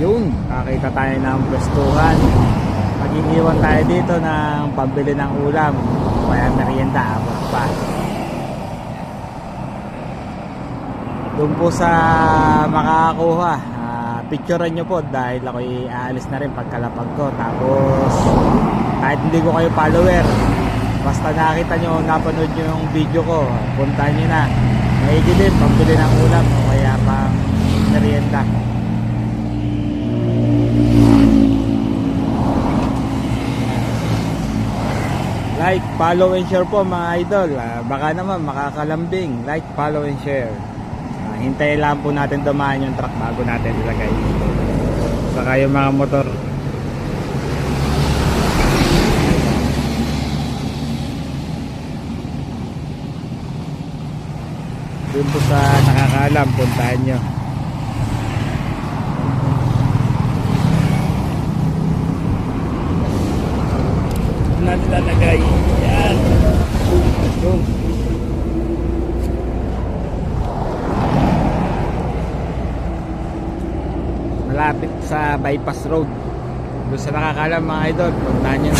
Yun, nakita tayo ng pwestuhan. Mag-iiwan tayo dito ng pambili ng ulam o kaya merienda, abot pa. Doon po sa makakakuha, picturean nyo po dahil ako'y aalis na rin pagkalapag ko. Tapos kahit hindi ko kayo follower, basta nakita nyo, napanood nyo yung video ko, puntahan nyo na. Maigi din, pambili ng ulam o kaya pang merienda. Like, follow and share po mga idol. Baka naman makakalambing. Like, follow and share. Hintayin lang po natin dumaan yung truck bago natin ilagay. Saka yung mga motor. Doon po sa nakakaalam, puntahan nyo. Natin lalagay. Yan. Boom. Malapit sa bypass road. Doon sa nakakalam mga idol, puntahan nyo.